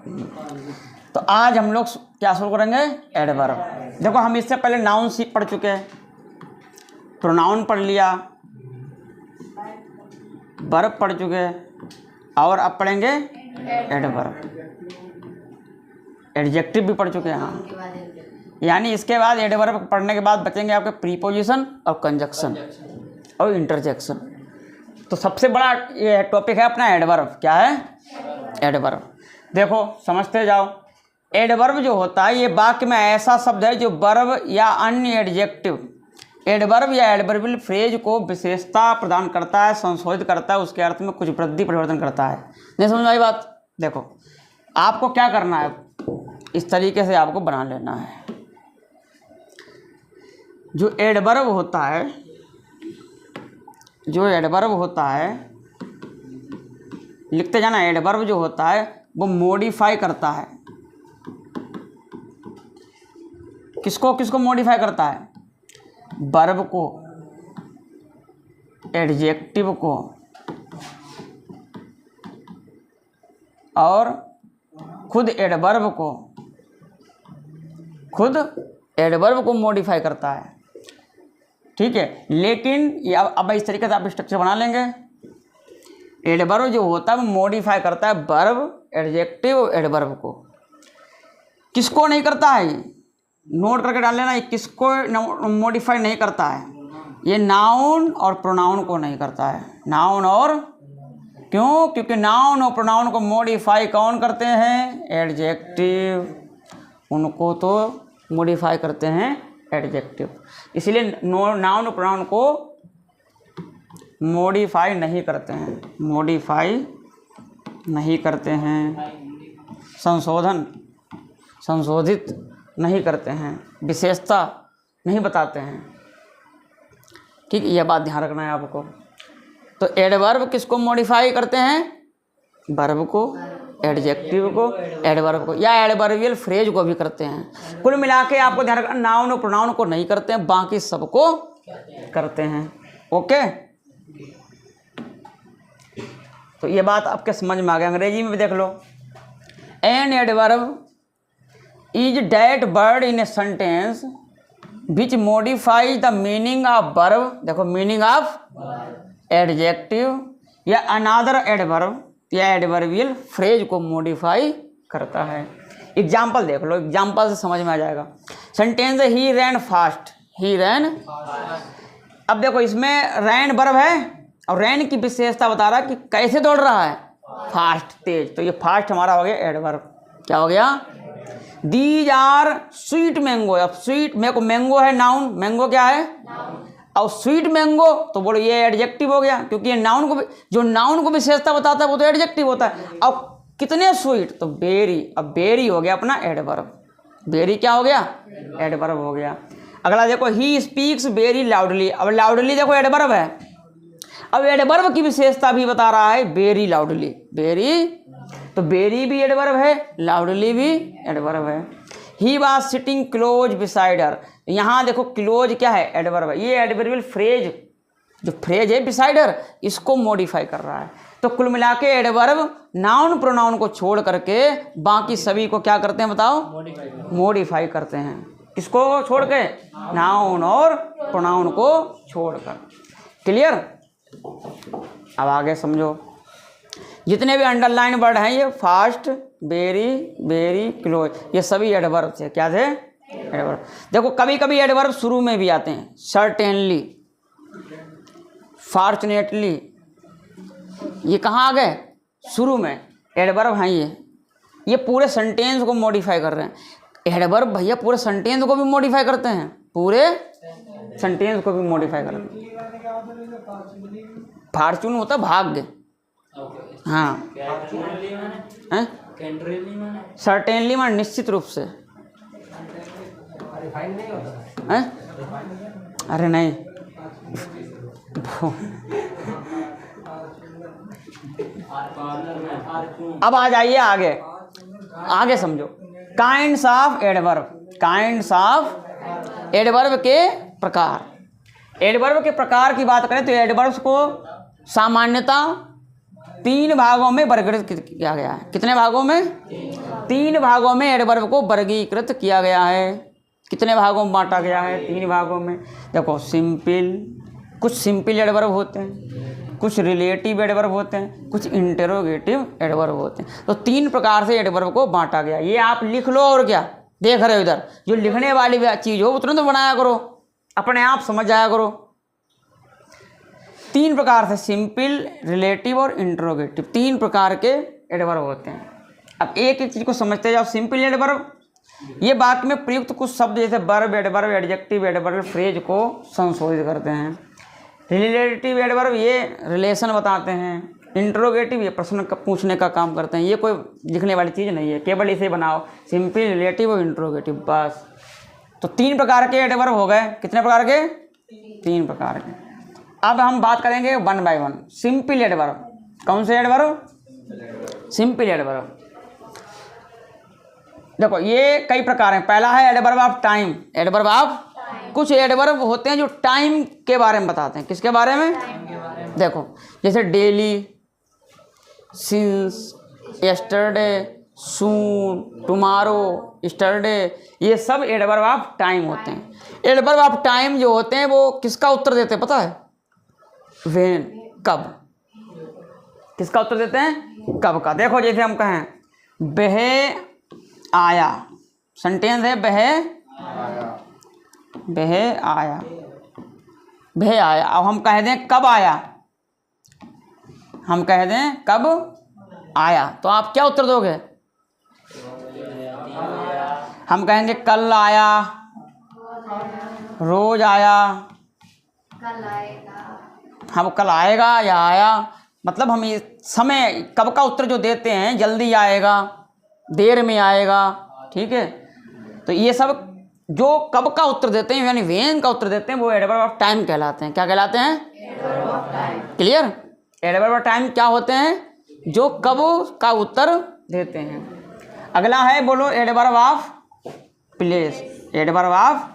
तो आज हम लोग क्या शुरू करेंगे? एडवर्ब। देखो हम इससे पहले नाउन पढ़ चुके हैं, प्रोनाउन पढ़ लिया, वर्ब पढ़ चुके हैं, और अब पढ़ेंगे एडवर्ब। एडजेक्टिव भी पढ़ चुके हैं। हाँ, यानी इसके बाद एडवर्ब पढ़ने के बाद बचेंगे आपके प्रीपोजिशन और कंजक्शन और इंटरजेक्शन। तो सबसे बड़ा ये टॉपिक है अपना एडवर्ब। क्या है? एडवर्ब। देखो समझते जाओ। एडवर्ब जो होता है ये वाक्य में ऐसा शब्द है जो वर्ब या अन्य एडजेक्टिव, एडवर्ब या एडवर्बियल फ्रेज को विशेषता प्रदान करता है, संशोधित करता है, उसके अर्थ में कुछ वृद्धि परिवर्तन करता है। नहीं समझ में आई बात? देखो आपको क्या करना है, इस तरीके से आपको बना लेना है। जो एडवर्ब होता है, जो एडवर्ब होता है, लिखते जाना। एडवर्ब जो होता है वो मॉडिफाई करता है। किसको किसको मॉडिफाई करता है? वर्ब को, एडजेक्टिव को, और खुद एडवर्ब को, खुद एडवर्ब को मॉडिफाई करता है। ठीक है, लेकिन ये अब इस तरीके से आप स्ट्रक्चर बना लेंगे। एडवर्ब जो होता है वो मॉडिफाई करता है वर्ब, एडजेक्टिव, एडवर्ब को। किसको नहीं करता है? नोट करके डाल लेना। ये किसको मॉडिफाई नहीं करता है? ये नाउन और प्रोनाउन को नहीं करता है। नाउन और, क्यों? क्योंकि नाउन और प्रोनाउन को मॉडिफाई कौन करते हैं? एडजेक्टिव। उनको तो मॉडिफाई करते हैं एडजेक्टिव। इसलिए नाउन और प्रोनाउन को मॉडिफाई नहीं करते हैं, मॉडिफाई नहीं करते हैं, संशोधित नहीं करते हैं, विशेषता नहीं बताते हैं। ठीक, यह बात ध्यान रखना है आपको। तो एडवर्ब किसको मॉडिफाई करते हैं? वर्ब को, एडजेक्टिव को, एडवर्ब को, या एडवर्बियल फ्रेज को भी करते हैं। कुल मिला के आपको ध्यान रखना, नाउन और प्रोनाउन को नहीं करते हैं, बाकी सबको करते हैं। ओके, तो ये बात आपके समझ में आ गया। अंग्रेजी में भी देख लो। An adverb is that word in a sentence which modify the meaning of verb. देखो, मीनिंग ऑफ एडजेक्टिव या अनादर एडवर्ब या एडवर्बियल फ्रेज को मॉडिफाई करता है। एग्जाम्पल देख लो, एग्जाम्पल से समझ में आ जाएगा। सेंटेंस है ही रैन फास्ट, ही रैन। अब देखो इसमें रैन वर्ब है और रैन की विशेषता बता रहा है कि कैसे दौड़ रहा है, फास्ट, तेज। तो ये फास्ट हमारा हो गया एडवर्ब। क्या हो गया? These are sweet mango. अब स्वीट, मेरे को मैंगो है नाउन, मैंगो क्या है? और स्वीट मैंगो, तो बोलो ये एडजेक्टिव हो गया, क्योंकि ये नाउन को, जो नाउन को विशेषता बताता है वो तो एडजेक्टिव होता है। अब कितने स्वीट, तो बेरी। अब बेरी हो गया अपना एडवर्ब। बेरी क्या हो गया? एडवर्ब हो गया। अगला देखो, ही स्पीक्स वेरी लाउडली। अब लाउडली देखो एडवर्ब है। अब एडवर्ब की विशेषता भी बता रहा है, वेरी लाउडली। वेरी, तो वेरी भी एडवर्ब है, लाउडली भी एडवर्ब है। He was sitting close beside her. यहाँ देखो क्लोज क्या है? एडवर्ब है। ये एडवर्बियल फ्रेज, जो फ्रेज है बिसाइड हर, इसको मॉडिफाई कर रहा है। तो कुल मिला के एडवर्ब नाउन प्रोनाउन को छोड़ करके बाकी सभी को क्या करते हैं बताओ? मॉडिफाई करते हैं। किसको छोड़ के? नाउन और प्रोनाउन को छोड़कर। क्लियर? अब आगे समझो। जितने भी अंडरलाइन वर्ड हैं ये फास्ट, वेरी, वेरी, क्लोज, ये सभी एडवर्ब थे। क्या थे? एडवर्ब। देखो कभी कभी एडवर्ब शुरू में भी आते हैं। सर्टेनली, फॉर्चुनेटली, ये कहाँ आ गए? शुरू में एडवर्ब हैं ये पूरे सेंटेंस को मॉडिफाई कर रहे हैं। एडवर्ब भैया पूरे सेंटेंस को भी मॉडिफाई करते हैं, पूरे सेंटेंस को भी मॉडिफाई करते हैं। फॉर्चून होता भाग्य। हाँ, सर्टेनली मान निश्चित रूप से। अरे नहीं, अब आ जाइए आगे, आगे समझो। Kinds of adverb, kinds of adverb के प्रकार। एडवर्ब के प्रकार की बात करें तो एडवर्ब्स को सामान्यतः 3 भागों में वर्गीकृत किया गया है। कितने भागों में? 3 भागों में एडवर्ब को वर्गीकृत किया गया है। कितने भागों में बांटा गया है? 3 भागों में। देखो सिंपल, कुछ सिंपल एडवर्ब होते हैं, कुछ रिलेटिव एडवर्ब होते हैं, कुछ इंटरोगेटिव एडवर्ब होते हैं। तो 3 प्रकार से एडवर्ब को बांटा गया। ये आप लिख लो और क्या देख रहे हो इधर, जो लिखने वाली चीज़ हो वो तुरंत बनाया करो, अपने आप समझ जाया करो। 3 प्रकार से सिंपल, रिलेटिव और इंटरोगेटिव, 3 प्रकार के एडवर्ब होते हैं। अब एक एक चीज़ को समझते जाओ। सिंपल एडवर्ब, ये वाक्य में प्रयुक्त कुछ शब्द जैसे verb, adverb, adjective, adverb, phrase को संशोधित करते हैं। रिलेटिव एडवर्ब ये रिलेशन बताते हैं। इंटरोगेटिव ये प्रश्न पूछने का काम करते हैं। ये कोई लिखने वाली चीज़ नहीं है, केवल इसे बनाओ, सिंपल, रिलेटिव और इंटरोगेटिव, बस। तो 3 प्रकार के एडवर्ब हो गए। कितने प्रकार के? 3 प्रकार के। अब हम बात करेंगे 1 बाय 1। सिंपल एडवर्ब, कौन से एडवर्ब? Simple adverb. देखो ये कई प्रकार हैं। पहला है adverb of time. Adverb of, कुछ एडवर्ब होते हैं जो टाइम के बारे में बताते हैं। किसके बारे में? देखो जैसे डेली, सिंस, यस्टरडे, सून, टुमारो, यस्टरडे, ये सब एडवर्ब ऑफ टाइम होते हैं। एडवर्ब ऑफ टाइम जो होते हैं वो किसका उत्तर देते हैं पता है? व्हेन, कब। किसका उत्तर देते हैं? कब का। देखो जैसे हम कहें वह आया, सेंटेंस है वह आया, वह आया। अब हम कह दें कब आया, हम कह दें कब आया, तो आप क्या उत्तर दोगे? हम कहेंगे कल आया, रोज आया, हम कल आएगा या आया, मतलब हम ये समय कब का उत्तर जो देते हैं, जल्दी आएगा, देर में आएगा, ठीक है। तो ये सब जो कब का उत्तर देते हैं यानी वेन का उत्तर देते हैं वो एडवर्ब ऑफ टाइम कहलाते हैं। क्या कहलाते हैं? Adverb of time. Clear? Adverb of time क्या होते हैं? जो कब का उत्तर देते हैं। अगला है बोलो adverb of place. Adverb of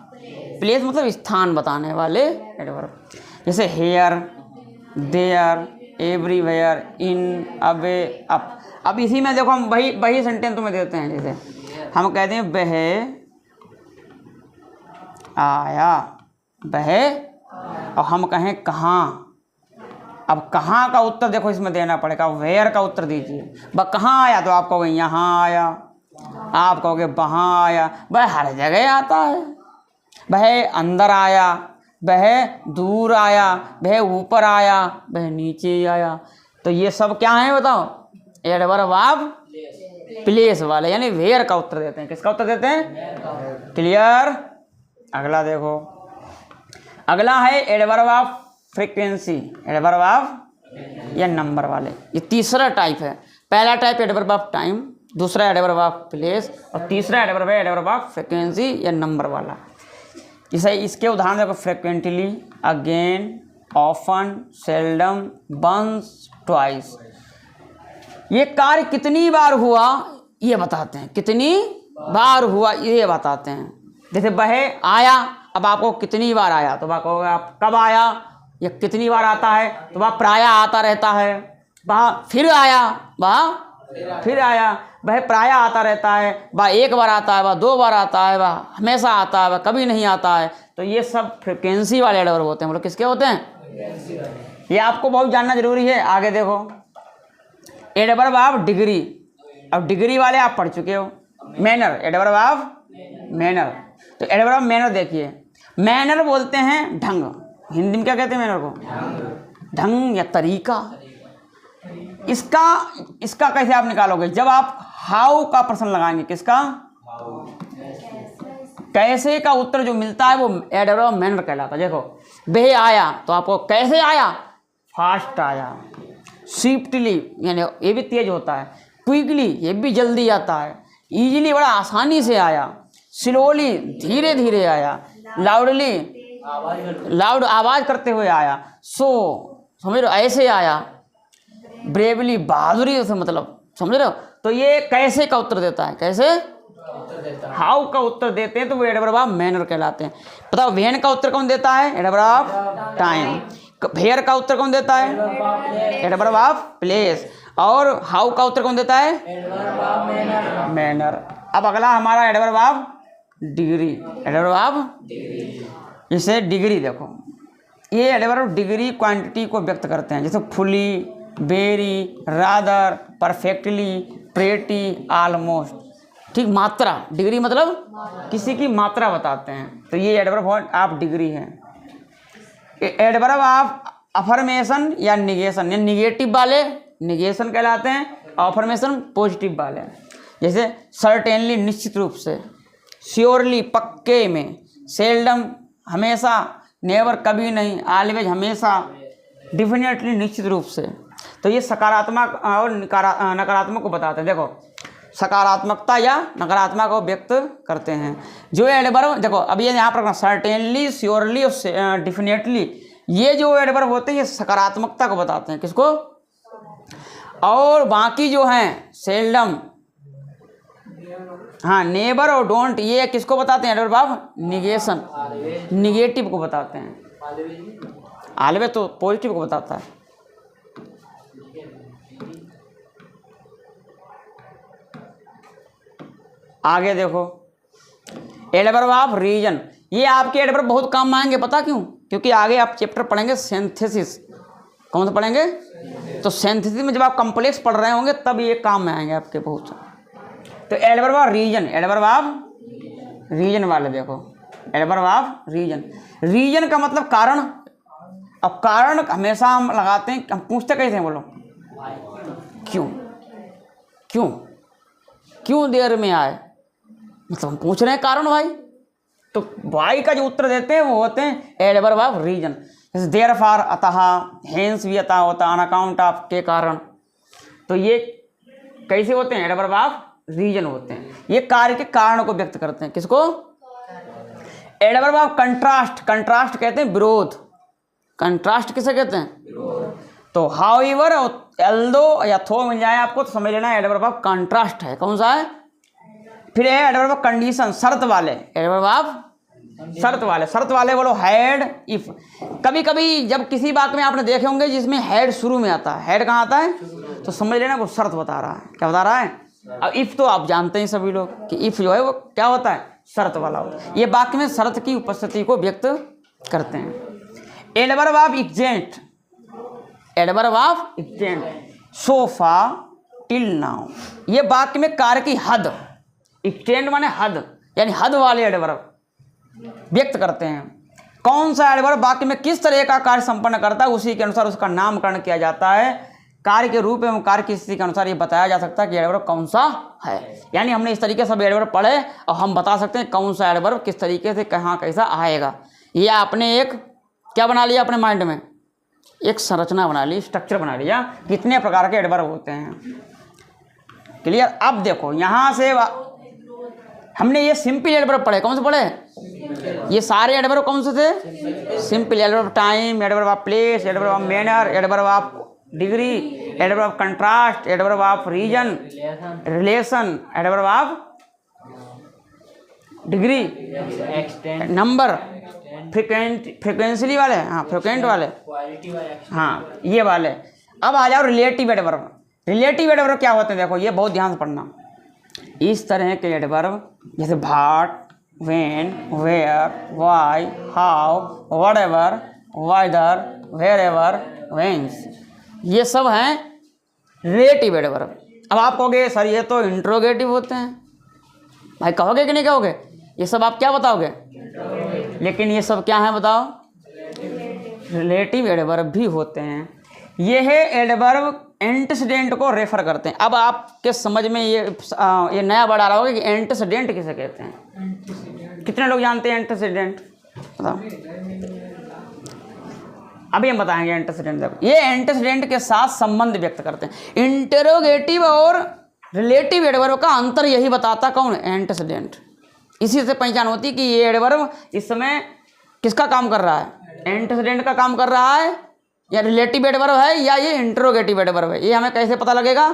place मतलब स्थान बताने वाले एडवर्ब, जैसे here, there, everywhere, in, away, up. अब इसी में देखो हम वही सेंटेंस तुम्हें देते हैं। जैसे हम कहते हैं वह आया, वह, और हम कहें कहाँ। अब कहाँ का उत्तर देखो इसमें देना पड़ेगा, वेयर का उत्तर दीजिए। वह कहाँ आया तो आप कहोगे यहाँ आया, आप कहोगे वहाँ आया। वह हर जगह आता है। वह अंदर आया, वह दूर आया, वह ऊपर आया, वह नीचे आया। तो ये सब क्या है बताओ? एडवर्ब ऑफ प्लेस वाले, यानी वेयर का उत्तर देते हैं। किसका उत्तर देते हैं? क्लियर? अगला देखो, अगला है adverb of frequency. Adverb of या नंबर वाले, ये तीसरा टाइप है। पहला टाइप एडवर्ब ऑफ टाइम, दूसरा एडवर्ब ऑफ प्लेस, और तीसरा एडवर्ब है एडवर्ब ऑफ फ्रीक्वेंसी या नंबर वाला। जैसे इसके उदाहरण देखो, frequently, again, often, seldom, once, twice. ये कार्य कितनी बार हुआ ये बताते हैं। कितनी बार हुआ ये बताते हैं। जैसे वह आया, अब आपको कितनी बार आया तो वह कहोगे आप कब आया, या कितनी बार आता है तो वह प्रायः आता रहता है। वह फिर आया, वह फिर आया, वह प्रायः आता रहता है। वह एक बार आता है, वह 2 बार आता है, वह हमेशा आता है, वह कभी नहीं आता है। तो ये सब फ्रिक्वेंसी वाले एडवर्ब होते हैं। मतलब किसके होते हैं? ये आपको बहुत जानना जरूरी है। आगे देखो एडवर्ब ऑफ डिग्री। अब डिग्री वाले आप पढ़ चुके हो। Manner, adverb of manner. तो एडवर्ब ऑफ मैनर देखिए, मैनर बोलते हैं ढंग। हिंदी में क्या कहते हैं मैनर को? ढंग या तरीका। इसका कैसे आप निकालोगे? जब आप हाउ का प्रश्न लगाएंगे। किसका? कैसे का उत्तर जो मिलता है वो एडवर्ब ऑफ मैनर कहलाता है। देखो वह आया तो आपको कैसे आया? फास्ट आया। स्विफ्टली यानी ये भी तेज होता है। क्विकली ये भी जल्दी आता है। ईजिली बड़ा आसानी से आया। स्लोली धीरे धीरे आया। लाउडली लाउड आवाज़ करते हुए आया। सो समझ रहे हो ऐसे आया। ब्रेवली बहादुरी से, मतलब समझ रहे हो। तो ये कैसे का उत्तर देता है। कैसे? हाउ का उत्तर देते हैं तो वो एडवर्ब ऑफ मैनर कहलाते हैं। बताओ व्हेन का उत्तर कौन देता है? Adverb of time. वेयर का उत्तर कौन देता है? Adverb of place. और हाउ का उत्तर कौन देता है? मैनर। अब अगला हमारा adverb of degree. Adverb of इसे डिग्री देखो, ये एडवर्ब डिग्री क्वांटिटी को व्यक्त करते हैं, जैसे fully, very, rather, perfectly, pretty, almost. ठीक, मात्रा, डिग्री मतलब किसी की मात्रा बताते हैं, तो ये एडवर्ब ऑफ डिग्री है। एडवर्ब ऑफ अफर्मेशन या निगेशन, या निगेटिव वाले निगेशन कहलाते हैं, अफर्मेशन पॉजिटिव वाले, जैसे सर्टेनली निश्चित रूप से, श्योरली पक्के में, सेल्डम हमेशा, नेवर कभी नहीं, ऑलवेज हमेशा, डिफिनेटली निश्चित रूप से। तो ये सकारात्मक और नकारात्मक को बताते हैं। देखो, सकारात्मकता या नकारात्मक को व्यक्त करते हैं। जो एडवर्ब देखो, अब ये यहाँ पर सर्टेनली, श्योरली और डिफिनेटली, ये जो एडवर्ब होते हैं ये सकारात्मकता को बताते हैं। किसको? और बाकी जो हैं सेल्डम, हाँ, नेबर और डोंट, ये किसको बताते हैं? एडवर्ब ऑफ निगेशन, निगेटिव को बताते हैं। ऑलवेज तो पॉजिटिव को बताता है। आगे देखो, एडवर्ब ऑफ रीजन, ये आपके एडवर्ब बहुत काम में आएंगे, पता क्यों? क्योंकि आगे आप चैप्टर पढ़ेंगे सिंथेसिस। कौन सा पढ़ेंगे? तो सिंथेसिस में जब आप कॉम्प्लेक्स पढ़ रहे होंगे तब ये काम में आएंगे आपके बहुत। तो adverb of reason, adverb of reason वाले देखो, एडवर्ब ऑफ रीजन, रीजन का मतलब कारण। अब कारण हमेशा हम लगाते हैं, हम पूछते कैसे हैं, बोलो क्यों? क्यों क्यों देर में आए, मतलब हम पूछ रहे हैं कारण भाई। तो भाई का जो उत्तर देते हैं वो होते हैं एडवर्ब ऑफ रीजन, जैसे देयर फॉर, अतः, हेंस भी अतः होता है, ऑन अकाउंट ऑफ, के कारण। तो ये कैसे होते हैं? एडवर्ब ऑफ रीजन होते हैं। ये कार्य के कारण को व्यक्त करते हैं। किसको? एडवर्ब ऑफ कंट्रास्ट, कंट्रास्ट कहते हैं विरोध। कंट्रास्ट किसे कहते हैं? तो हाउएवर और एल्दो या थो मिल जाए आपको तो समझ लेना एडवर्ब ऑफ कंट्रास्ट है। कौन सा है? फिर है एडवर्ब ऑफ कंडीशन, शर्त वाले, एडवर्ब ऑफ शर्त वाले। शर्त वाले बोलो हैड, इफ। कभी कभी जब किसी बात में आपने देखे होंगे जिसमें हैड शुरू में आता है, हैड कहाँ आता है, तो समझ लेना वो शर्त बता रहा है। क्या बता रहा है? अब इफ तो आप जानते हैं सभी लोग कि इफ जो है वो क्या होता है? शर्त वाला होता है। ये वाक्य में शर्त की उपस्थिति को व्यक्त करते हैं। Adverb of extent, adverb of extent, so far, till now, ये वाक्य में कार्य की हद, एक्सटेंड माने हद, यानी हद वाले एडवर्ब व्यक्त करते हैं। कौन सा एडवर्ब वाक्य में किस तरह का कार्य संपन्न करता है उसी के अनुसार उसका नामकरण किया जाता है। कार्य के रूप एवं कार्य की स्थिति के अनुसार ये बताया जा सकता है कि एडवर्ब कौन सा है। यानी हमने इस तरीके से सब एडवर्ब पढ़े और हम बता सकते हैं कौन सा एडवर्ब किस तरीके से कहाँ कैसा आएगा। ये आपने एक क्या बना लिया अपने माइंड में? एक संरचना बना ली, स्ट्रक्चर बना लिया, कितने प्रकार के एडवर्ब होते हैं। क्लियर? अब देखो यहाँ से हमने ये सिंपल एडवर्ब पढ़े। कौन से पढ़े? ये सारे एडवर्ब कौन से थे? Simple. Adverb of time, adverb of place, adverb of manner, adverb of degree, adverb of contrast, adverb of reason, relation, adverb of degree, number, frequency वाले, हाँ फ्रिक्वेंट वाले, हाँ ये वाले। अब आ जाओ रिलेटिव एडवर्ब। रिलेटिव एडवर्ब क्या होते हैं? देखो ये बहुत ध्यान से पढ़ना। इस तरह के एडवर्ब जैसे what, when, where, why, how, whatever, whether, wherever, whence, ये सब हैं रिलेटिव एडवर्ब। अब आप कहोगे सर ये तो इंट्रोगेटिव होते हैं, भाई कहोगे कि नहीं कहोगे? ये सब आप क्या बताओगे? लेकिन ये सब क्या है बताओ? रिलेटिव एडवर्ब भी होते हैं। ये है एडवर्ब एंटीसीडेंट को रेफर करते हैं। अब आपके समझ में ये नया वर्ड आ रहा होगा कि एंटीसीडेंट किसे कहते हैं। कितने लोग जानते हैं एंटीसीडेंट? बताओ। अभी हम बताएंगे एंटीसीडेंट। देखो ये एंटीसीडेंट के साथ संबंध व्यक्त करते हैं। इंटेरोगेटिव और रिलेटिव एडवर्ब का अंतर यही बताता कौन? एंटीसीडेंट। इसी से पहचान होती कि ये एडवर्ब इस समय किसका काम कर रहा है? एंटीसीडेंट का काम कर रहा है, या रिलेटिव एडवर्ब है, या ये इंटरोगेटिव एडवर्ब है। ये हमें कैसे पता लगेगा?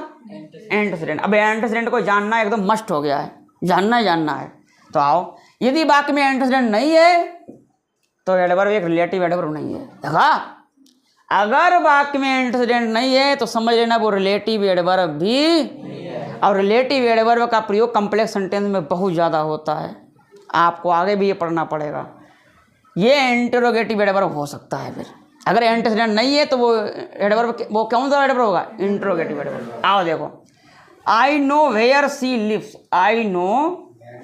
एंटीसीडेंट। अब एंटीसीडेंट को जानना एकदम मस्ट हो गया है, जानना ही जानना है। तो आओ, यदि वाक्य में एंटीसीडेंट नहीं है तो एडवर्ब एक रिलेटिव एडवर्ब नहीं है। देखा? अगर वाक्य में एंटीसीडेंट नहीं है तो समझ लेना वो रिलेटिव एडवर्ब भी, और रिलेटिव एडवर्ब का प्रयोग कम्प्लेक्स सेंटेंस में बहुत ज़्यादा होता है। आपको आगे भी ये पढ़ना पड़ेगा। ये इंटरोगेटिव एडवर्ब हो सकता है। फिर अगर एंटीसीडेंट नहीं है तो वो एडवर्ब, वो कौन सा एडवर्ब होगा? Interrogative adverb. आओ देखो, I know where she lives, I know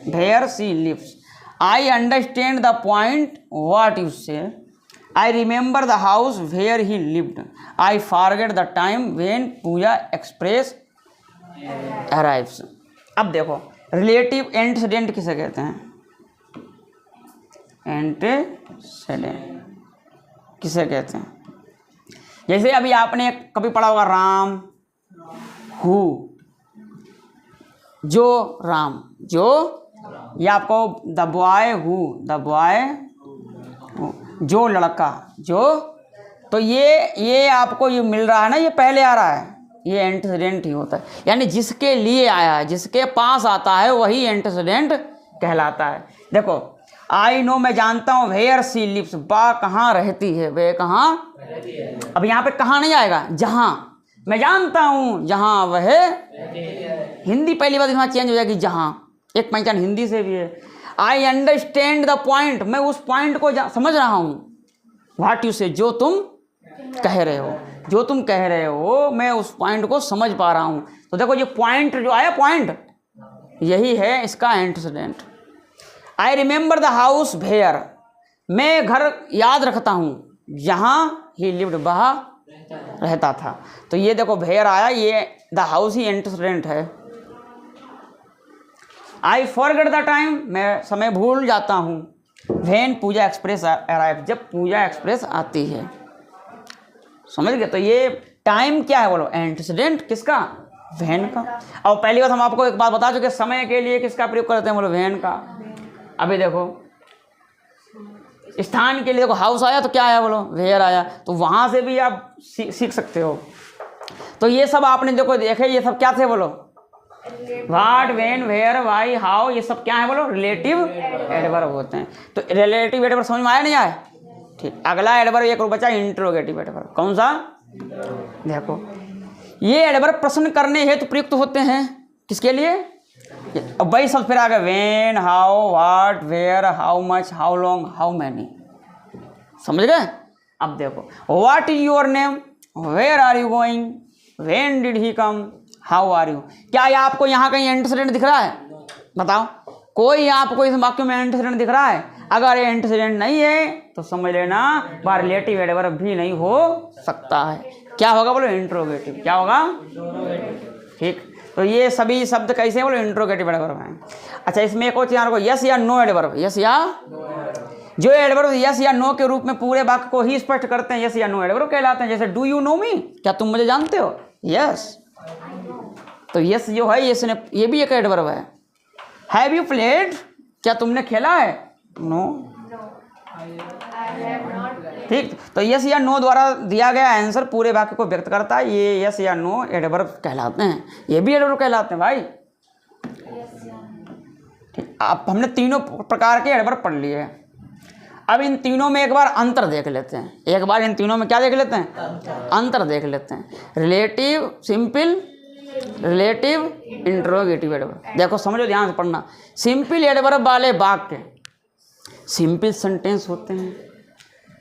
where she lives, I understand the point what you say, I remember the house where he lived, I forget the time when Puja express arrives. अब देखो, relative antecedent किसे कहते हैं? Antecedent किसे कहते हैं? जैसे अभी आपने कभी पढ़ा होगा राम, हु, जो राम, जो, ये आपको the boy who, the boy, जो लड़का, जो, तो ये आपको ये मिल रहा है ना, ये पहले आ रहा है, ये एंटीसीडेंट ही होता है। यानी जिसके लिए आया है, जिसके पास आता है, वही एंटीसीडेंट कहलाता है। देखो, आई नो, मैं जानता हूँ, वेयर सी लिव्स, बा कहाँ रहती है, वे कहाँ रहती है। अब यहाँ पे कहाँ नहीं आएगा, जहाँ, मैं जानता हूँ जहाँ वह, हिंदी पहली बार यहाँ चेंज हो जाएगी, जहाँ, एक पहचान हिंदी से भी है। आई अंडरस्टैंड द पॉइंट, मैं उस पॉइंट को समझ रहा हूँ। व्हाट यू से, जो तुम कह रहे हो, जो तुम कह रहे हो, मैं उस पॉइंट को समझ पा रहा हूँ। तो देखो, ये पॉइंट जो आया, पॉइंट, यही है इसका antecedent. I remember the house where, मैं घर याद रखता हूँ जहाँ ही लिव्ड, वह रहता था। तो ये देखो वेयर आया, ये द हाउस ही एंटीसीडेंट है। आई फॉरगेट द टाइम, मैं समय भूल जाता हूँ। व्हेन पूजा एक्सप्रेस अराइव, जब पूजा एक्सप्रेस आती है। समझ गए? तो ये टाइम क्या है बोलो? एंटीसीडेंट किसका? व्हेन का। और पहली बात हम आपको एक बात बता चुके, समय के लिए किसका प्रयोग करते हैं बोलो? व्हेन का। अभी देखो, स्थान के लिए देखो, हाउस आया तो क्या आया बोलो? वेयर आया। तो वहाँ से भी आप सीख सकते हो। तो ये सब आपने देखो देखे, ये सब क्या थे बोलो? What, when, where, why, how, ये सब क्या है बोलो? रिलेटिव एडवर्ब होते हैं। तो रिलेटिव एडवर्ब समझ में आया नहीं आया? ठीक। अगला एडवर्ब एक और बचा, इंटरोगेटिव एडवर्ब। कौन सा? देखो, ये एडवर्ब प्रश्न करने हेतु प्रयुक्त होते हैं। किसके लिए? अब वही सब फिर आ गए, when, how, what, where, how much, how long, how many. समझ गए? अब देखो, what is your name, where are you going, when did he come, how are you. क्या ये आपको यहाँ कहीं एंटीसीडेंट दिख रहा है? बताओ, कोई आपको इस वाक्य में एंटीसीडेंट दिख रहा है? अगर ये एंटीसीडेंट नहीं है तो समझ लेना वह रिलेटिव एडवर्ब भी नहीं हो सकता है। क्या होगा बोलो? इंट्रोगेटिव। क्या होगा? ठीक। तो ये सभी शब्द कैसे बोलो? इंट्रोगेटिव एडवर्ब हैं। अच्छा, इसमें एक और चीज आपको, यस या नो एडवर्ब। यस या, जो एडवर्ब यस या नो के रूप में पूरे वाक्य को ही स्पष्ट करते हैं, यस या नो एडवर्ब कहलाते हैं। जैसे डू यू नो मी, क्या तुम मुझे जानते हो? यस। तो यस जो है, ये भी एक एडवर्ब है। हैव यू प्लेड, क्या तुमने खेला है? नो। ठीक। तो यस या नो द्वारा दिया गया आंसर पूरे वाक्य को व्यक्त करता है। ये यस या नो एडवर्ब कहलाते हैं। ये भी एडवर्ब कहलाते हैं भाई। ठीक। अब हमने तीनों प्रकार के एडवर्ब पढ़ लिए। अब इन तीनों में एक बार अंतर देख लेते हैं। एक बार इन तीनों में क्या देख लेते हैं? अंतर देख लेते हैं। Relative, simple, relative, interrogative adverb. देखो समझो, ध्यान से पढ़ना। सिंपल एडवर्ब वाले वाक्य सिंपल सेंटेंस होते हैं।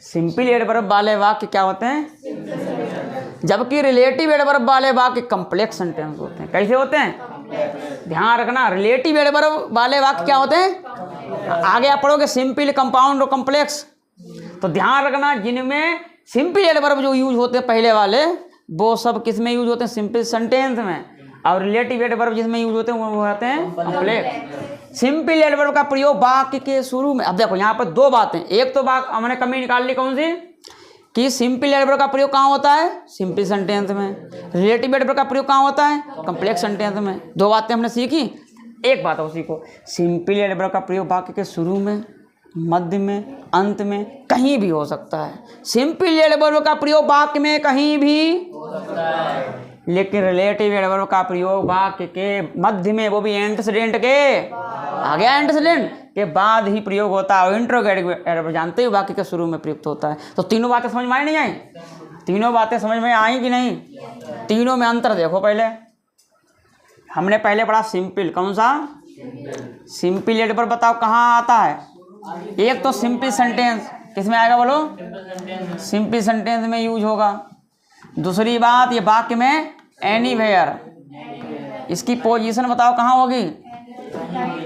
सिंपल एडवर्ब वाले वाक्य क्या होते हैं? जबकि रिलेटिव एडवर्ब वाले वाक्य कॉम्प्लेक्स सेंटेंस होते हैं। कैसे होते हैं? ध्यान रखना, रिलेटिव एडवर्ब वाले वाक्य क्या होते हैं? आगे आप पढ़ोगे सिंपल, कंपाउंड और कॉम्प्लेक्स। तो ध्यान रखना, जिनमें सिंपल एडवर्ब जो यूज होते हैं पहले वाले, वो सब किस में यूज होते हैं? सिंपल सेंटेंस में। और रिलेटिव एडवर्ब जिसमें यूज होते हैं वो होते हैं कॉम्प्लेक्स। सिंपल एडवर्ब का प्रयोग वाक्य के शुरू में। अब देखो यहाँ पर दो बातें। एक तो बात हमने कमी निकाल ली, कौन सी? कि सिंपल एडवर्ब का प्रयोग कहाँ होता है? सिंपल सेंटेंस में। रिलेटिव एडवर्ब का प्रयोग कहाँ होता है? कॉम्प्लेक्स सेंटेंस में। दो बातें हमने सीखी। एक बात उसी को, सिंपल एडवर्ब का प्रयोग वाक्य के शुरू में, मध्य में, अंत में, कहीं भी हो सकता है। सिंपल एडवर्ब का प्रयोग वाक्य में कहीं भी हो सकता है, लेकिन रिलेटिव एडवर्ब का प्रयोग वाक्य के मध्य में, वो भी एंटीसीडेंट के आ गया, एंटीसीडेंट के बाद ही प्रयोग होता है। और इंट्रोगेटिव एडवर्ब जानते ही वाक्य के शुरू में प्रयुक्त होता है। तो तीनों बातें समझ में आई नहीं आई? तीनों बातें समझ में आई कि नहीं? तीनों में अंतर देखो। पहले हमने पहले पढ़ा सिंपल, कौन सा? सिंपल एडवर्ब बताओ कहाँ आता है? एक तो सिंपल सेंटेंस किस में आएगा बोलो? सिंपल सेंटेंस में यूज होगा। दूसरी बात ये वाक्य में एनीवेयर, इसकी पोजीशन बताओ कहाँ होगी?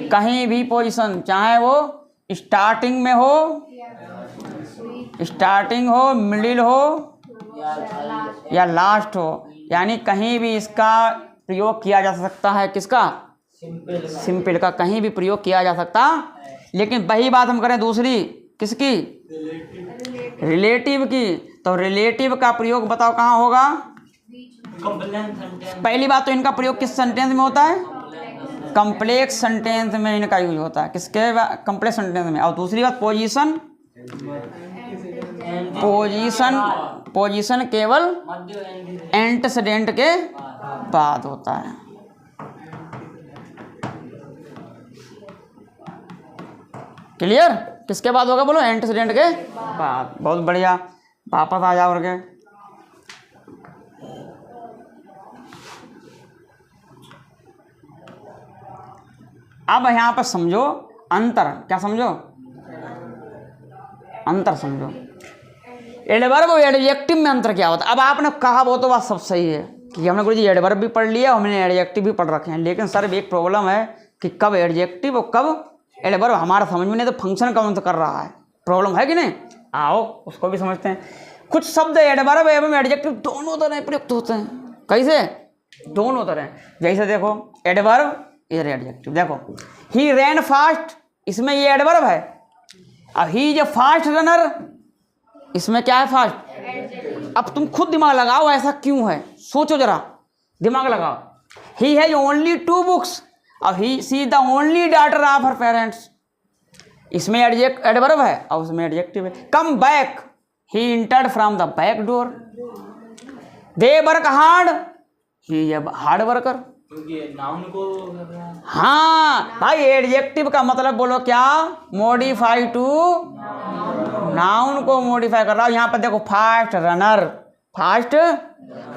कहीं भी पोजीशन, चाहे वो स्टार्टिंग में हो, मिडिल हो या लास्ट हो, यानी कहीं भी इसका प्रयोग किया जा सकता है। किसका? सिंपल का कहीं भी प्रयोग किया जा सकता। लेकिन वही बात हम करें दूसरी, किसकी? रिलेटिव की। तो रिलेटिव का प्रयोग बताओ कहाँ होगा? पहली बात तो इनका प्रयोग किस सेंटेंस में होता है? कम्प्लेक्स सेंटेंस में इनका यूज होता है। किसके? कम्प्लेक्स सेंटेंस में। और दूसरी बात पोजीशन केवल एंटीसीडेंट के बाद होता है। क्लियर? किसके बाद होगा बोलो? एंटीसीडेंट के बाद। बहुत बढ़िया, वापस आ जाओ के। अब यहाँ पर समझो अंतर। क्या समझो? अंतर समझो। एडवर्ब और एडजेक्टिव में अंतर क्या होता है? अब आपने कहा वो तो बात सब सही है कि हमने गुरुजी एडवर्ब भी पढ़ लिया, हमने एडजेक्टिव भी पढ़ रखे हैं। लेकिन सर एक प्रॉब्लम है कि कब एडजेक्टिव और कब एडवर्ब हमारा समझ में नहीं, तो फंक्शन कौन सा कर रहा है? प्रॉब्लम है कि नहीं? आओ उसको भी समझते हैं। कुछ शब्द एडवर्ब एवं एडजेक्टिव दोनों तरह प्रयुक्त होते हैं। कैसे? दोनों तरह। जैसे देखो एडवर्ब, इधर एडजेक्टिव। देखो ही रैन फास्ट, इसमें ये एडवर्ब है। अब he is a fast runner, इसमें क्या है? फास्ट। अब तुम खुद दिमाग लगाओ ऐसा क्यों है, सोचो जरा, दिमाग लगाओ। ही हैज ओनली 2 बुक्स, अब he she is the only daughter of her parents, इसमें एडवर्ब है और उसमें एडजेक्टिव है। Come back, he entered from the back door. They work hard, he is hard worker. Noun को हाँ भाई, adjective का मतलब बोलो क्या? मॉडिफाई टू नाउन को मॉडिफाई कर रहा हूं। यहाँ पर देखो fast runner, fast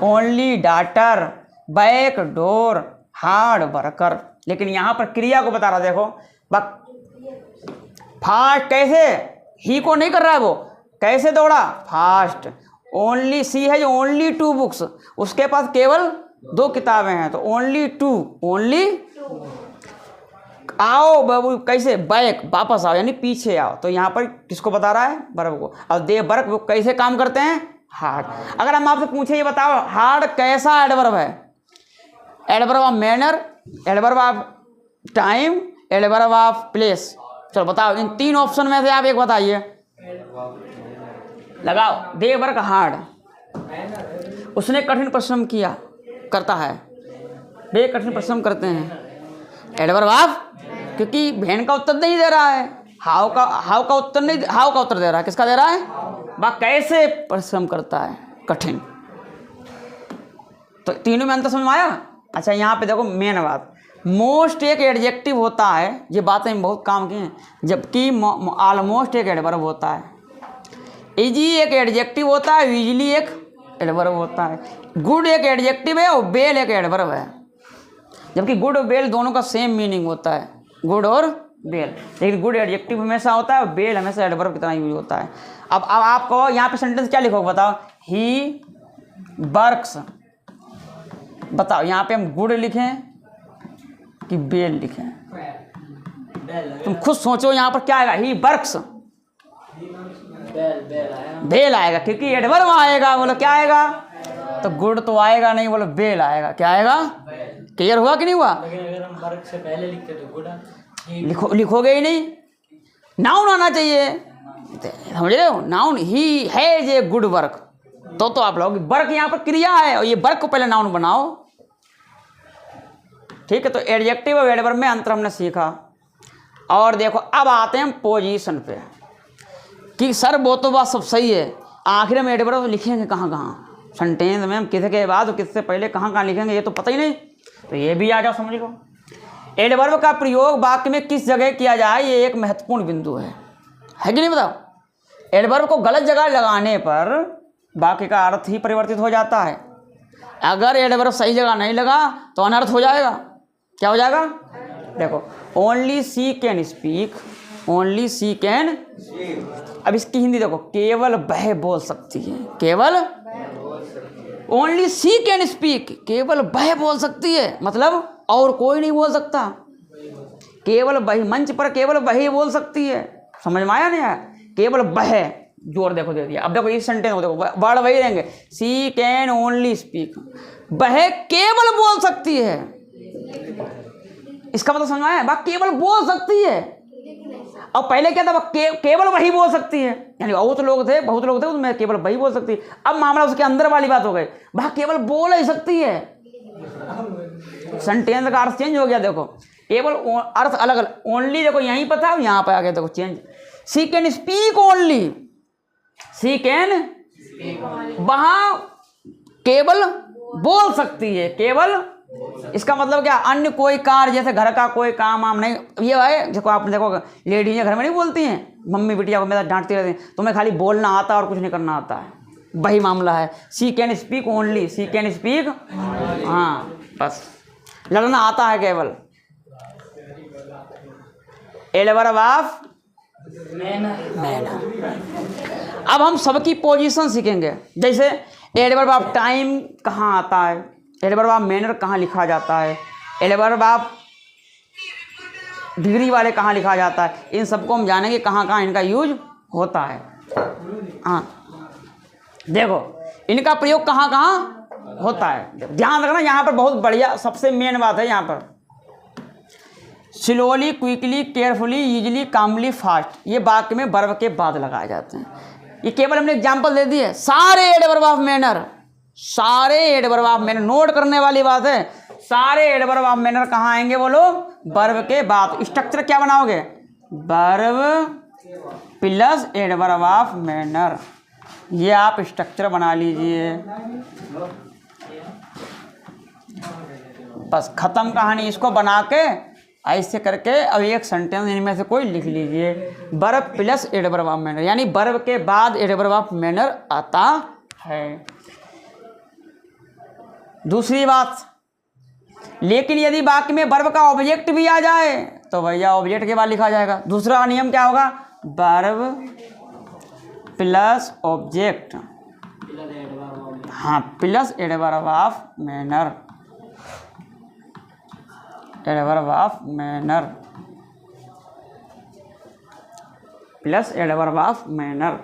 only daughter, back door, hard worker. लेकिन यहाँ पर क्रिया को बता रहा, देखो फास्ट कैसे? ही को नहीं कर रहा है वो, कैसे दौड़ा? फास्ट। ओनली, सी है जो ओनली 2 बुक्स, उसके पास केवल 2 किताबें हैं, तो ओनली 2, ओनली। आओ बाबू, कैसे? बैक, वापस आओ, यानी पीछे आओ। तो यहाँ पर किसको बता रहा है? वर्ब को। और दे वर्क, वो कैसे काम करते हैं? हार्ड। अगर हम आपसे पूछे ये बताओ हार्ड कैसा एडवर्ब है? Adverb of manner, adverb of time, adverb of place. चलो बताओ, इन 3 ऑप्शन में से आप एक बताइए, लगाओ। दे वर्क हार्ड, उसने कठिन परिश्रम किया, करता है, वे कठिन परिश्रम करते हैं। एडवर्ब ऑफ, क्योंकि बहन का उत्तर नहीं दे रहा है, हाउ का उत्तर नहीं, हाउ का उत्तर दे रहा है। किसका दे रहा है? वह कैसे परिश्रम करता है, कठिन। तो तीनों में अंतर समझ में आया? अच्छा यहाँ पे देखो मेन बात, मोस्ट एक एडजेक्टिव होता है, ये बातें बहुत काम की हैं, जबकि ऑलमोस्ट एक एडवर्ब होता है। इजी एक एडजेक्टिव होता है, यूजली एक एडवर्ब होता है। गुड एक एडजेक्टिव है और बेल एक एडवर्ब है, जबकि गुड और बेल दोनों का सेम मीनिंग होता है, गुड और बेल। लेकिन गुड एडजेक्टिव हमेशा होता है और बेल हमेशा एडवर्ब की तरह यूज होता है। अब आपको यहाँ पे सेंटेंस क्या लिखोगे बताओ? He works. बताओ यहाँ पे हम गुड लिखें कि बेल लिखें? तुम खुद सोचो यहाँ पर क्या आएगा? ही वर्क्स, बेल आएगा, क्योंकि एडवर्ब आएगा। बोलो क्या आएगा? तो गुड तो आएगा नहीं, बोलो बेल आएगा। क्या आएगा? क्लियर हुआ कि नहीं हुआ? अगर हम वर्क से पहले लिखते तो गुड लिखोगे ही नहीं, नाउन आना चाहिए, समझ रहे हो? Noun, he has a good work, तो आप लोग वर्क यहाँ पर क्रिया है और ये वर्क को पहले नाउन बनाओ। ठीक है, तो एडजेक्टिव और एडवर्ब में अंतर हमने सीखा। और देखो अब आते हैं पोजीशन पे कि सर वो तो बात सब सही है, आखिर में एडवर्ब लिखेंगे कहाँ कहाँ सेंटेंस में? हम किसके बाद और किससे पहले कहाँ कहाँ लिखेंगे ये तो पता ही नहीं। तो ये भी आ जाओ समझ लो। एडवर्ब का प्रयोग वाक्य में किस जगह किया जाए, ये एक महत्वपूर्ण बिंदु है कि नहीं? बताओ। एडवर्ब को गलत जगह लगाने पर वाक्य का अर्थ ही परिवर्तित हो जाता है। अगर एडवर्ब सही जगह नहीं लगा तो अनर्थ हो जाएगा। क्या हो जाएगा? देखो, only she can speak, only she can. अब इसकी हिंदी देखो, केवल वह बोल सकती है, केवल ओनली सी कैन स्पीक, केवल वह बोल सकती है, मतलब और कोई नहीं बोल सकता, केवल वही, मंच पर केवल वही बोल सकती है। समझ में आया नहीं आया? केवल वह, जोर देखो दे दिया। अब देखो इस सेंटेंस को देखो, वर्ड वही रहेंगे, सी कैन ओनली स्पीक, वह केवल बोल सकती है। इसका मतलब समझ में आया? वह केवल बोल सकती है। और पहले क्या था? वह केवल वही बोल सकती है, यानी बहुत लोग थे उसमें केवल वही बोल सकती है। अब मामला उसके अंदर वाली बात हो गई, वह केवल बोल ही सकती है। सेंटेंस का अर्थ चेंज हो गया। देखो, केवल अर्थ अलग अलग, ओनली देखो यहीं पर था, यहाँ पर आ गया, देखो change. She can speak only, she can, वहां केवल बोल सकती है, केवल। इसका मतलब क्या? अन्य कोई कार्य, जैसे घर का कोई काम आम नहीं, ये है देखो, आप देखो लेडीज घर में नहीं बोलती हैं, मम्मी बिटिया को मेरा डांटती रहती हैं, तुम्हें खाली बोलना आता है और कुछ नहीं करना आता है, वही मामला है। She can speak only, she can speak, हाँ बस, लड़ना आता है केवल। Adverb of manner. अब हम सबकी पोजीशन सीखेंगे। जैसे एडवर्ब ऑफ टाइम कहाँ आता है, एडवर्ब ऑफ मैनर कहाँ लिखा जाता है, एडवर्ब ऑफ डिग्री वाले कहाँ लिखा जाता है, इन सबको हम जानेंगे कहाँ कहाँ इनका यूज होता है। हाँ देखो, इनका प्रयोग कहाँ कहाँ होता है, ध्यान रखना। यहाँ पर बहुत बढ़िया सबसे मेन बात है, यहाँ पर स्लोली, क्विकली, केयरफुली, ईजिली, कामली, फास्ट, ये वाक्य में वर्ब के बाद लगाए जाते हैं। ये केवल हमने एग्जाम्पल दे दिए। सारे एडवर्ब ऑफ मैनर, सारे एडवर्ब ऑफ मैनर, नोट करने वाली बात है, सारे एडवर्ब ऑफ मैनर कहाँ आएंगे बोलो? वर्ब के बाद। स्ट्रक्चर क्या बनाओगे? Verb plus adverb of manner, ये आप स्ट्रक्चर बना लीजिए। बस खत्म कहानी। इसको बना के ऐसे करके अब एक सेंटेंस इनमें से कोई लिख लीजिए, verb plus adverb of manner, यानी वर्ब के बाद एडवर्ब ऑफ मैनर आता है। दूसरी बात, लेकिन यदि वाक्य में वर्ब का ऑब्जेक्ट भी आ जाए तो भैया ऑब्जेक्ट के बाद लिखा जाएगा। दूसरा नियम क्या होगा? वर्ब प्लस ऑब्जेक्ट, हाँ, plus adverb of manner, adverb of manner, plus adverb of manner.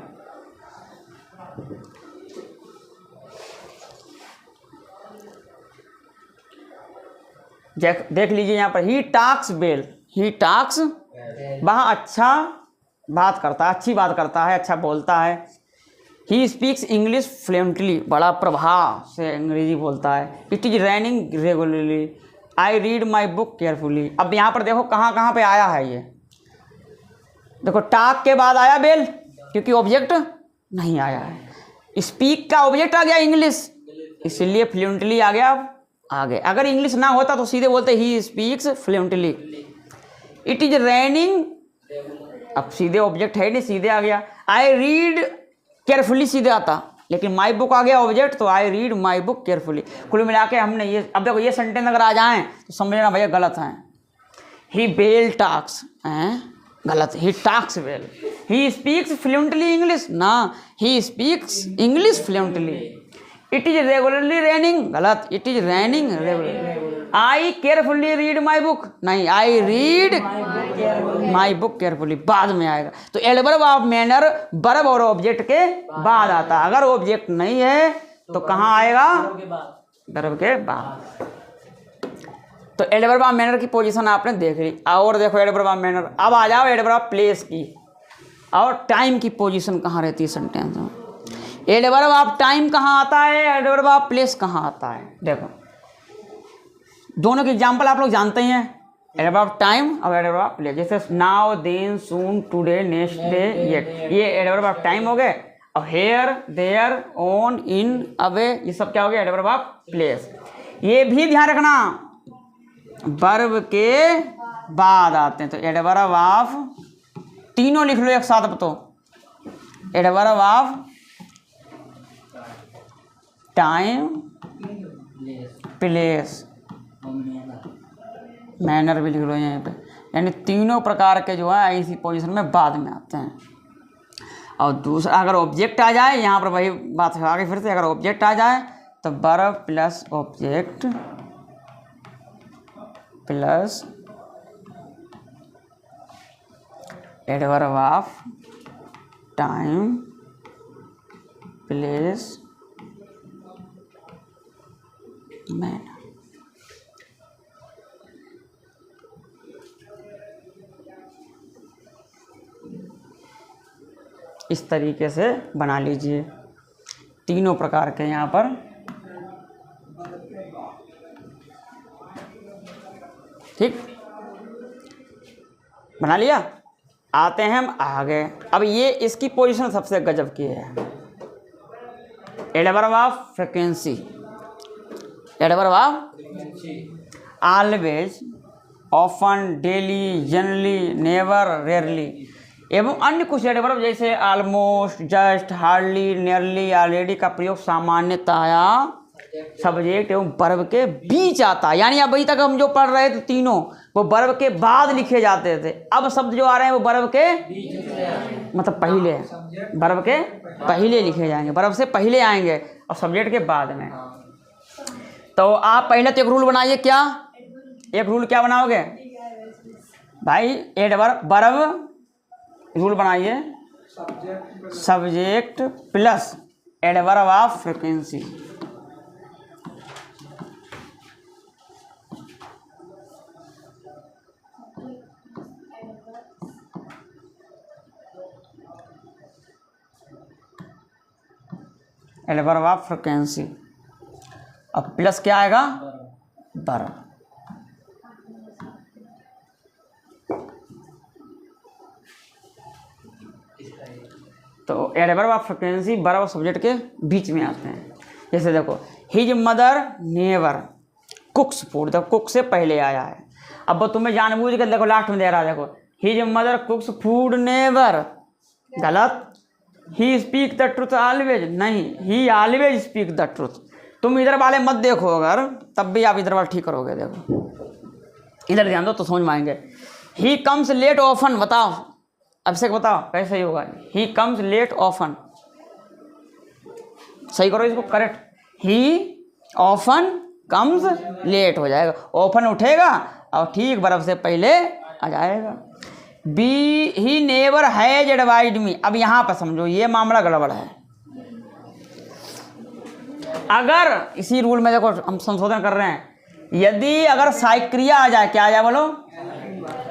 देख लीजिए यहाँ पर, ही टॉक्स वेल, ही टॉक्स, वह अच्छा बात करता है, अच्छी बात करता है, अच्छा बोलता है। ही स्पीक्स इंग्लिश फ्लुएंटली, बड़ा प्रभाव से अंग्रेजी बोलता है। It is raining regularly, I read my book carefully. अब यहाँ पर देखो कहाँ कहाँ पे आया है ये, देखो टॉक के बाद आया बेल, क्योंकि ऑब्जेक्ट नहीं आया है। स्पीक का ऑब्जेक्ट आ गया इंग्लिश, इसलिए फ्लुएंटली आ गया। अब आगे अगर इंग्लिश ना होता तो सीधे बोलते ही speaks fluently. It is raining, अब सीधे ऑब्जेक्ट है नहीं, सीधे आ गया। आई रीड केयरफुली सीधे आता, लेकिन माई बुक आ गया ऑब्जेक्ट, तो आई रीड माई बुक केयरफुली। कुल मिला के हमने ये, अब देखो ये सेंटेंस अगर आ जाएं तो समझ लेना भैया गलत है। ही बेल टॉक्स, गलत, he talks well. He speaks fluently English, ना, he speaks English fluently. It is regularly raining, गलत, it is raining regularly. I carefully read my book, नहीं, I read my book carefully, बाद में आएगा। तो adverb of manner verb और object के बाद आता है। अगर ऑब्जेक्ट नहीं है तो कहाँ आएगा? वर्ब के बाद। तो एडवर्ब ऑफ मैनर की पोजीशन आपने देख ली। और देखो एडवर्ब ऑफ मैनर, अब आ जाओ एडवर्ब ऑफ प्लेस की और टाइम की पोजीशन कहाँ रहती है सेंटेंस में। एडवर्ब ऑफ टाइम कहाँ आता है, एडवर्ब ऑफ प्लेस कहाँ आता है? देखो दोनों के एग्जाम्पल आप लोग जानते ही हैं, एडवर्ब ऑफ टाइम और एडवर्ब ऑफ प्लेस। जैसे now, then, soon, today, next day, yet, ये एडवर्ब ऑफ टाइम हो गए। और here, there, on, in, away, ये सब क्या हो गया? Adverb of place. ये भी ध्यान रखना वर्ब के बाद आते हैं। तो एडवर्ब ऑफ, तीनों लिख लो एक साथ। अब तो adverb of time, place, manner भी लिख लो यहाँ पे। यानी तीनों प्रकार के जो है इसी पोजीशन में बाद में आते हैं। और दूसरा अगर ऑब्जेक्ट आ जाए, यहाँ पर वही बात है आगे फिर से, अगर ऑब्जेक्ट आ जाए तो verb plus object plus adverb of time, place, manner. इस तरीके से बना लीजिए तीनों प्रकार के यहाँ पर। ठीक, बना लिया। आते हैं हम आगे। अब ये इसकी पोजीशन सबसे गजब की है, adverb of frequency. Adverb of always, often, daily, generally, never, rarely एवं अन्य कुछ एडवर्ब जैसे almost, just, hardly, nearly, already का प्रयोग सामान्यतया सब्जेक्ट एवं वर्ब के बीच आता है। यानी अभी तक हम जो पढ़ रहे थे तीनों वो वर्ब के बाद लिखे जाते थे। अब शब्द जो आ रहे हैं वो वर्ब के मतलब पहले, वर्ब के पहले लिखे जाएंगे, वर्ब से पहले आएंगे और सब्जेक्ट के बाद में। तो आप पहले तो एक रूल बनाइए। क्या एक रूल क्या बनाओगे भाई? एडवर्ब वर्ब रूल बनाइए, subject plus adverb of frequency. Adverb of frequency. अब प्लस क्या आएगा? वर्ब। तो एडवर्ब ऑफ फ्रीक्वेंसी वर्ब और सब्जेक्ट के बीच में आते हैं। जैसे देखो, हिज मदर नेवर कुक्स फूड, देखो कुक से पहले आया है। अब वो तुम्हें जानबूझ के देखो लास्ट में दे रहा है, देखो his mother cooks food never, गलत। He speak the truth always, नहीं, he always speak the truth. तुम इधर वाले मत देखो, अगर तब भी आप इधर वाले ठीक करोगे। देखो इधर ध्यान दो तो समझ में आएंगे। ही कम्स लेट ऑफन, बताओ अभिषेक बताओ कैसे ही होगा? ही कम्स लेट ऑफन, सही करो इसको, correct. He often comes late हो जाएगा, ऑफन उठेगा और ठीक वर्ब से पहले आ जाएगा। बी ही नेवर हैज एडवाइड मी। अब यहाँ पर समझो ये मामला गड़बड़ है। अगर इसी रूल में देखो हम संशोधन कर रहे हैं, यदि अगर साइक्रिया आ जाए, क्या आ जाए बोलो?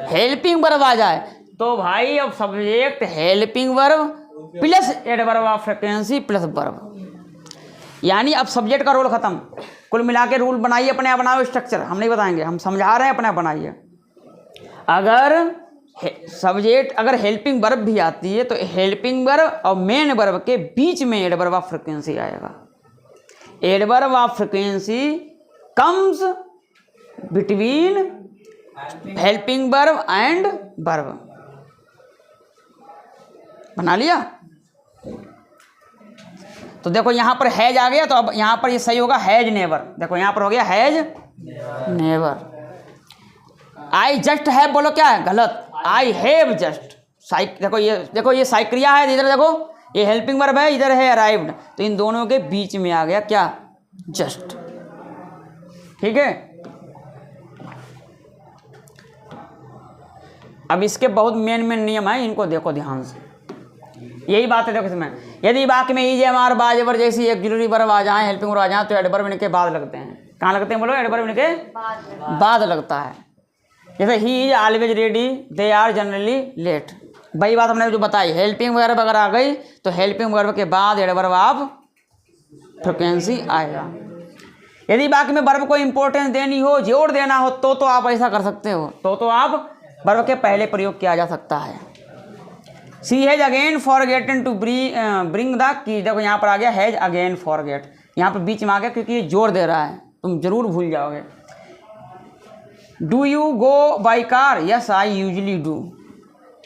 हेल्पिंग वर्ब आ जाए, तो भाई अब subject helping verb plus adverb of frequency plus verb. यानी अब सब्जेक्ट का रोल खत्म। कुल मिला के रूल बनाइए, अपने आप बनाओ स्ट्रक्चर, हम नहीं बताएंगे, हम समझा रहे हैं, अपने आप बनाइए। अगर सब्जेक्ट अगर हेल्पिंग वर्ब भी आती है तो हेल्पिंग वर्ब और मेन वर्ब के बीच में एडवर्ब ऑफ फ्रीक्वेंसी आएगा। Adverb of frequency comes between helping verb and verb. बना लिया? तो देखो यहाँ पर हैज आ गया, तो अब यहाँ पर ये सही होगा हैज नेवर। देखो यहाँ पर हो गया has never. I just have बोलो क्या है? गलत, आई हैव जस्ट। देखो ये साइक्रिया है, इधर देखो ये हेल्पिंग वर्ब है, इधर है अराइव्ड, तो इन दोनों के बीच में आ गया क्या? जस्ट। ठीक है। अब इसके बहुत मेन नियम है, इनको देखो ध्यान से। यही बात है देखो इसमें, यदि वाक्य में इज, एम, आर, बाजेवर जैसी एक्सिलरी वर्ब आ जाए, हेल्पिंग वर्ब आ जाए, तो एडवर्ब इनके बाद लगते हैं। कहाँ लगते हैं बोलो? एडवर्ब इनके बाद लगता है। जैसे he is always ready, they are generally late. वही बात हमने जो बताई, हेल्पिंग वर्ब अगर आ गई तो हेल्पिंग वर्ब के बाद एडवर्ब ऑफ फ्रीक्वेंसी आएगा। यदि वाक्य में वर्ब को इंपॉर्टेंस देनी हो, जोर देना हो, तो आप ऐसा कर सकते हो, तो आप वर्ब के पहले प्रयोग किया जा सकता है। She has again forgotten to bring the key. देखो यहाँ पर आ गया हैज अगेन फॉरगेट, यहाँ पर बीच में आ गया क्योंकि ये जोर दे रहा है, तुम जरूर भूल जाओगे। Do you go by car? Yes I usually do.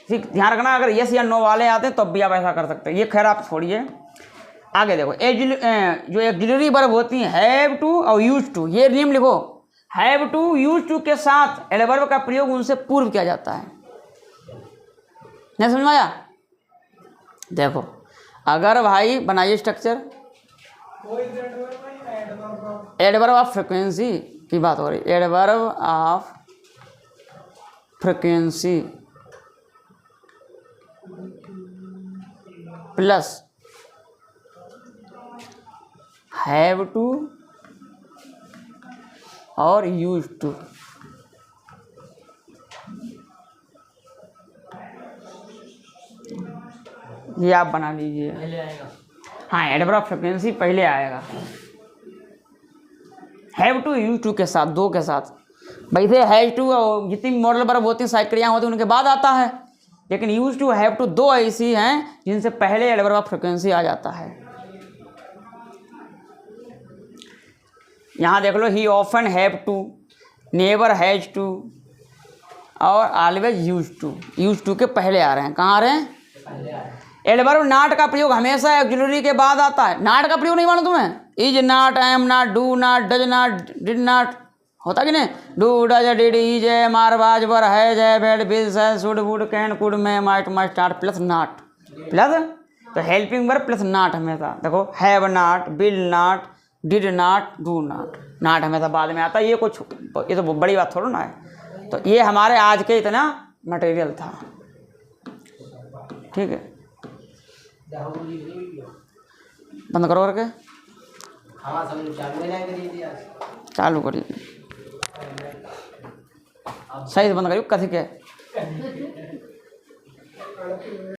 ठीक, ध्यान रखना, अगर यस या नो वाले आते हैं तब भी आप ऐसा कर सकते हैं। ये खैर आप छोड़िए। आगे देखो जो एक्सिलरी वर्ब होती हैं हैव टू और यूज टू, ये नियम लिखो। हैव टू यूज टू के साथ एडवर्ब का प्रयोग उनसे पूर्व किया जाता है। नहीं समझ में आया? देखो अगर भाई बनाइए स्ट्रक्चर, एडवर्ब ऑफ फ्रिक्वेंसी की बात हो रही, adverb of frequency plus have to और यूज टू, ये आप बना लीजिए। पहले आएगा। हाँ, एडवर्ब ऑफ फ्रिक्वेंसी पहले आएगा, हैव टू यूज टू के साथ, दो के साथ। वैसे हैज टू और जितनी मॉडल वर्ब होती हैं, साइड क्रियाएं होती हैं, उनके बाद आता है, लेकिन यूज टू हैव टू दो ऐसी हैं जिनसे पहले एडवर्ब ऑफ फ्रिक्वेंसी आ जाता है। यहाँ देख लो, he often have to, never has to और ऑलवेज यूज टू के पहले आ रहे हैं। कहाँ आ रहे हैं? पहले आएगा। एडवर्ब नॉट का प्रयोग हमेशा ऑक्सिलरी के बाद आता है। नॉट का प्रयोग नहीं मालूम तुम्हें? Is not, am not, do not, does not, did not, होता कि नहीं? Do, does, did, is, am, are, was, were, has, have, had, will, shall, should, would, can, could, may, might, must, are plus not, plus तो helping verb plus not हमेशा। देखो have not, will not, did not, do not, not हमेशा बाद में आता है। ये कुछ, ये तो बड़ी बात थोड़ा ना है। तो ये हमारे आज के इतना मटेरियल था, ठीक है। बंद करो करके, हाँ समझ चालू करिए, सही से बंद करिए, कथी के